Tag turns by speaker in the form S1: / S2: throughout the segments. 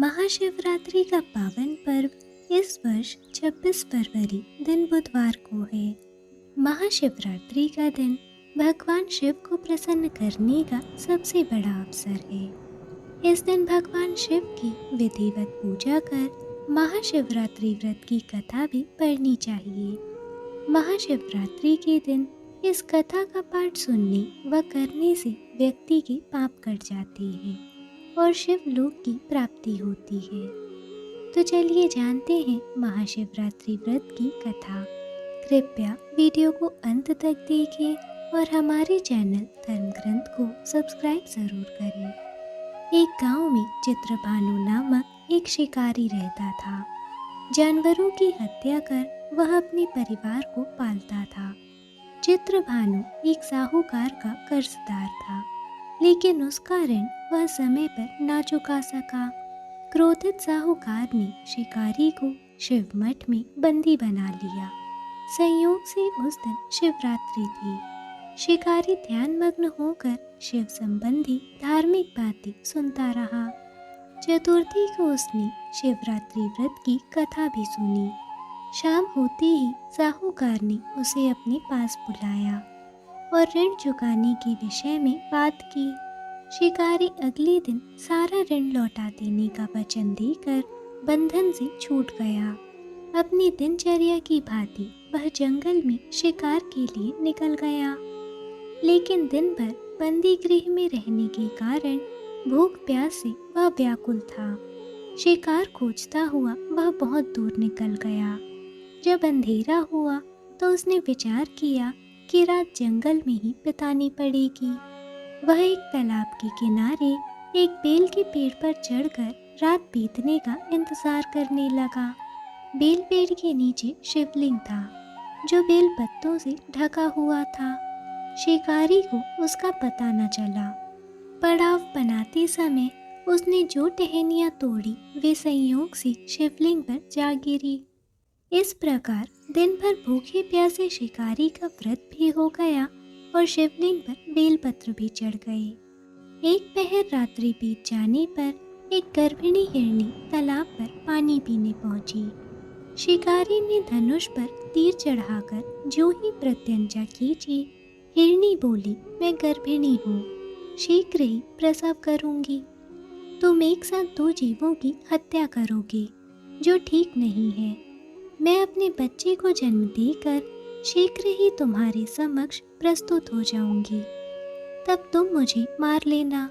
S1: महाशिवरात्रि का पावन पर्व इस वर्ष 26 फरवरी दिन बुधवार को है। महाशिवरात्रि का दिन भगवान शिव को प्रसन्न करने का सबसे बड़ा अवसर है। इस दिन भगवान शिव की विधिवत पूजा कर महाशिवरात्रि व्रत की कथा भी पढ़नी चाहिए। महाशिवरात्रि के दिन इस कथा का पाठ सुनने व करने से व्यक्ति के पाप कट जाते हैं और शिवलोक की प्राप्ति होती है। तो चलिए जानते हैं महाशिवरात्रि व्रत की कथा। कृपया वीडियो को अंत तक देखें और हमारे चैनल धर्म ग्रंथ को सब्सक्राइब जरूर करें। एक गांव में चित्रभानु नामक एक शिकारी रहता था। जानवरों की हत्या कर वह अपने परिवार को पालता था। चित्रभानु एक साहूकार का कर्जदार था, लेकिन उसका ऋण वह समय पर ना चुका सका। क्रोधित साहूकार ने शिकारी को शिव मठ में बंदी बना लिया। संयोग से उस दिन शिवरात्रि थी। शिकारी ध्यान मग्न होकर शिव संबंधी धार्मिक बातें सुनता रहा। चतुर्थी को उसने शिवरात्रि व्रत की कथा भी सुनी। शाम होते ही साहूकार ने उसे अपने पास बुलाया और ऋण चुकाने के विषय में बात की। शिकारी अगले दिन सारा ऋण लौटा देने का वचन देकर बंधन से छूट गया। अपनी दिनचर्या की भांति वह जंगल में शिकार के लिए निकल गया, लेकिन दिन भर बंदी गृह में रहने के कारण भूख प्यास से वह व्याकुल था। शिकार खोजता हुआ वह बहुत दूर निकल गया। जब अंधेरा हुआ तो उसने विचार किया कि रात जंगल में ही बितानी पड़ेगी। वह एक तालाब के किनारे एक बेल के पेड़ पर चढ़कर रात बीतने का इंतजार करने लगा। बेल पेड़ के नीचे शिवलिंग था, जो बेल पत्तों से ढका हुआ था। शिकारी को उसका पता न चला। पड़ाव बनाते समय उसने जो टहनियाँ तोड़ी वे संयोग से शिवलिंग पर जा गिरी। इस प्रकार दिन भर भूखे प्यासे शिकारी का व्रत भी हो गया और शिवलिंग पर बेलपत्र भी चढ़ गए। एक पहर रात्रि बीत जाने पर एक गर्भिणी हिरनी तालाब पर पानी पीने पहुंची। शिकारी ने धनुष पर तीर चढ़ाकर जो ही प्रत्यंचा खींची, हिरनी बोली, मैं गर्भिणी हूँ, शीघ्र ही प्रसव करूंगी। तुम एक साथ दो जीवों की हत्या करोगे, जो ठीक नहीं है। मैं अपने बच्चे को जन्म देकर शीघ्र ही तुम्हारे समक्ष प्रस्तुत हो जाऊंगी, तब तुम मुझे मार लेना।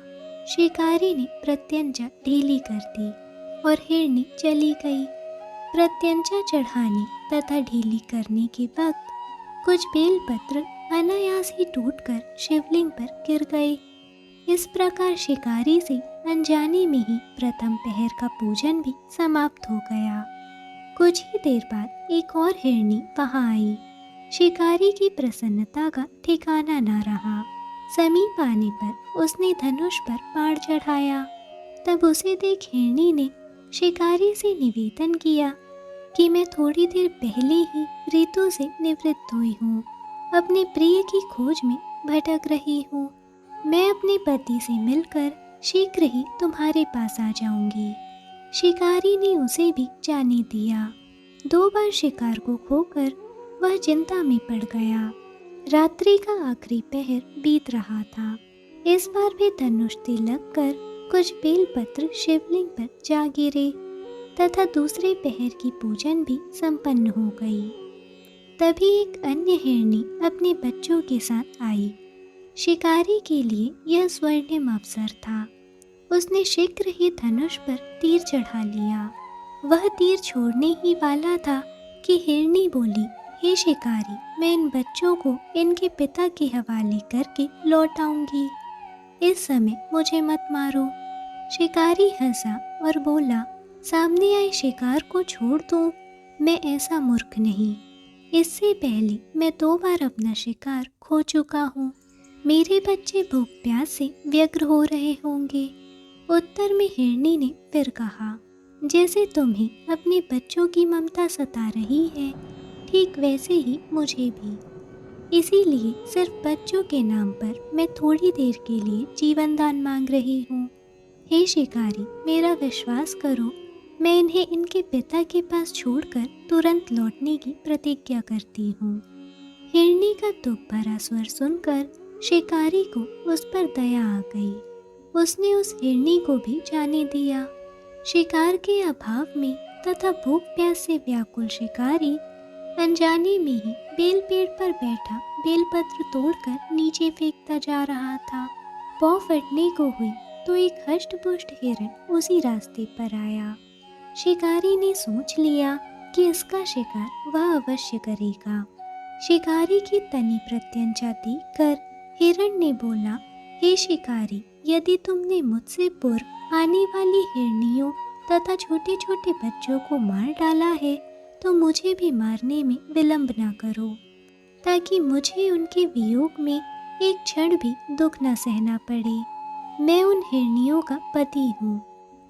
S1: शिकारी ने प्रत्यंचा ढीली कर दी और हिरनी चली गई। प्रत्यंचा चढ़ाने तथा ढीली करने के वक्त कुछ बेलपत्र अनायास ही टूटकर शिवलिंग पर गिर गए। इस प्रकार शिकारी से अनजाने में ही प्रथम पहर का पूजन भी समाप्त हो गया। कुछ ही देर बाद एक और हिरनी वहां आई। शिकारी की प्रसन्नता का ठिकाना न रहा। समीप आने पर उसने धनुष पर बाण चढ़ाया। तब उसे देख हिरनी ने शिकारी से निवेदन किया कि मैं थोड़ी देर पहले ही ऋतु से निवृत्त हुई हूँ, अपने प्रिय की खोज में भटक रही हूँ। मैं अपने पति से मिलकर शीघ्र ही तुम्हारे पास आ जाऊंगी। शिकारी ने उसे भी जाने दिया। 2 बार शिकार को खोकर वह चिंता में पड़ गया। रात्रि का आखिरी पहर बीत रहा था। इस बार भी धनुष तिलक कर कुछ बेलपत्र शिवलिंग पर जा गिरे तथा दूसरे पहर की पूजन भी संपन्न हो गई। तभी एक अन्य हिरनी अपने बच्चों के साथ आई। शिकारी के लिए यह स्वर्णिम अवसर था। उसने शीघ्र ही धनुष पर तीर चढ़ा लिया। वह तीर छोड़ने ही वाला था कि हिरनी बोली, हे शिकारी, मैं इन बच्चों को इनके पिता के हवाले करके लौट आऊंगी। इस समय मुझे मत मारो। शिकारी हंसा और बोला, सामने आए शिकार को छोड़ दूं? मैं ऐसा मूर्ख नहीं। इससे पहले मैं 2 बार अपना शिकार खो चुका हूँ। मेरे बच्चे भूख प्यास से व्यग्र हो रहे होंगे। उत्तर में हिरनी ने फिर कहा, जैसे तुम्हें अपने बच्चों की ममता सता रही है, ठीक वैसे ही मुझे भी। इसीलिए सिर्फ बच्चों के नाम पर मैं थोड़ी देर के लिए जीवन दान मांग रही हूँ। हे शिकारी, मेरा विश्वास करो, मैं इन्हें इनके पिता के पास छोड़कर तुरंत लौटने की प्रतिज्ञा करती हूँ। हिरनी का दुख भरा स्वर सुनकर शिकारी को उस पर दया आ गई। उसने उस हिरनी को भी जाने दिया। शिकार के अभाव में तथा भूख प्यास से व्याकुल शिकारी अनजाने में ही बेल पेड़ पर बैठा बेलपत्र तोड़कर नीचे फेंकता जा रहा था। पौ फटने को हुई तो एक हष्ट-पुष्ट हिरण उसी रास्ते पर आया। शिकारी ने सोच लिया कि इसका शिकार वह अवश्य करेगा। शिकारी की तनी प्रत्यंचा देखकर हिरण ने बोला, हे शिकारी, यदि तुमने मुझसे पूर्व आने वाली हिरनियों तथा छोटे छोटे बच्चों को मार डाला है तो मुझे भी मारने में विलंब न करो, ताकि मुझे उनके वियोग में एक क्षण भी दुख न सहना पड़े। मैं उन हिरनियों का पति हूँ।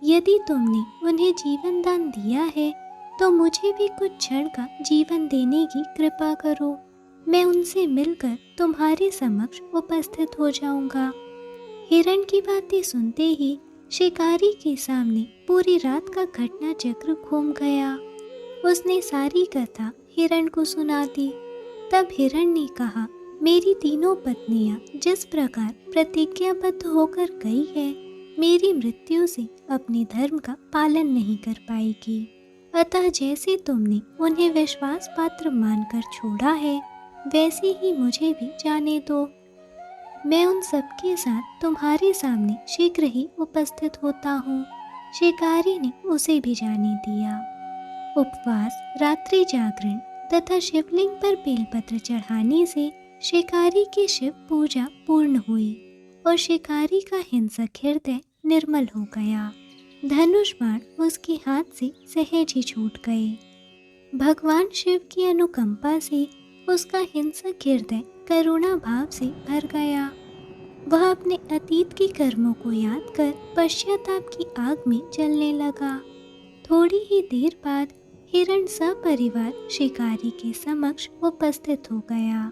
S1: यदि तुमने उन्हें जीवन दान दिया है तो मुझे भी कुछ क्षण का जीवन देने की कृपा करो। मैं उनसे मिलकर तुम्हारे समक्ष उपस्थित हो जाऊंगा। हिरण की बातें सुनते ही शिकारी के सामने पूरी रात का घटना चक्र घूम गया। उसने सारी कथा हिरण को सुना दी। तब हिरण ने कहा, मेरी तीनों पत्नियां जिस प्रकार प्रतिज्ञाबद्ध होकर गई है, मेरी मृत्यु से अपने धर्म का पालन नहीं कर पाएगी। अतः जैसे तुमने उन्हें विश्वास पात्र मानकर छोड़ा है, वैसे ही मुझे भी जाने दो। मैं उन सबके साथ तुम्हारे सामने शीघ्र ही उपस्थित होता हूँ। शिकारी ने उसे भी जाने दिया। उपवास, रात्रि जागरण तथा शिवलिंग पर बेलपत्र चढ़ाने से शिकारी की शिव पूजा पूर्ण हुई और शिकारी का हिंसक हृदय निर्मल हो गया। धनुष बाण उसके हाथ से सहज ही छूट गए। भगवान शिव की अनुकंपा से उसका हिंसक हृदय करुणा भाव से भर गया। वह अपने अतीत के कर्मों को याद कर पश्चाताप की आग में जलने लगा। थोड़ी ही देर बाद हिरण सपरिवार शिकारी के समक्ष उपस्थित हो गया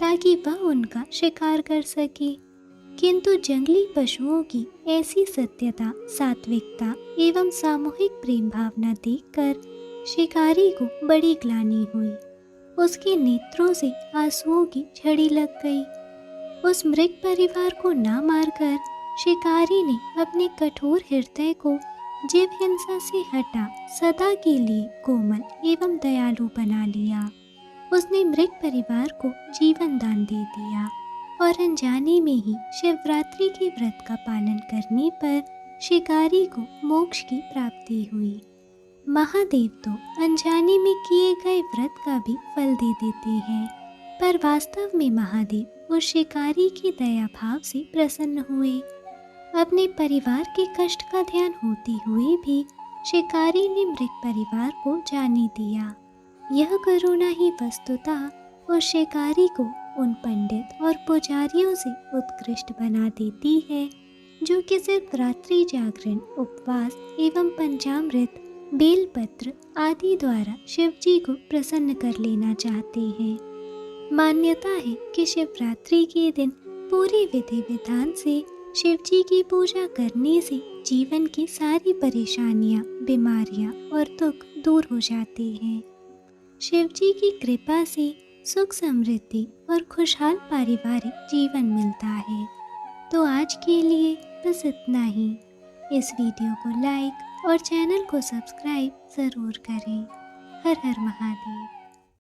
S1: ताकि वह उनका शिकार कर सके। किंतु जंगली पशुओं की ऐसी सत्यता, सात्विकता एवं सामूहिक प्रेम भावना देखकर शिकारी को बड़ी ग्लानि हुई। उसके नेत्रों से आंसुओं की झड़ी लग गई। उस मृग परिवार को न मारकर शिकारी ने अपने कठोर हृदय को जीव हिंसा से हटा सदा के लिए कोमल एवं दयालु बना लिया। उसने मृग परिवार को जीवन दान दे दिया और अनजाने में ही शिवरात्रि के व्रत का पालन करने पर शिकारी को मोक्ष की प्राप्ति हुई। महादेव तो अनजाने में किए गए व्रत का भी फल दे देते हैं, पर वास्तव में महादेव उस शिकारी की दया भाव से प्रसन्न हुए। अपने परिवार के कष्ट का ध्यान होते हुए भी शिकारी ने मृग परिवार को जाने दिया। यह करुणा ही वस्तुतः उस शिकारी को उन पंडित और पुजारियों से उत्कृष्ट बना देती है जो कि सिर्फ रात्रि जागरण, उपवास एवं पंचामृत, बेलपत्र आदि द्वारा शिव जी को प्रसन्न कर लेना चाहते हैं। मान्यता है कि शिवरात्रि के दिन पूरी विधि विधान से शिव जी की पूजा करने से जीवन की सारी परेशानियां, बीमारियां और दुख दूर हो जाते हैं। शिव जी की कृपा से सुख, समृद्धि और खुशहाल पारिवारिक जीवन मिलता है। तो आज के लिए बस इतना ही। इस वीडियो को लाइक और चैनल को सब्सक्राइब ज़रूर करें। हर हर महादेव।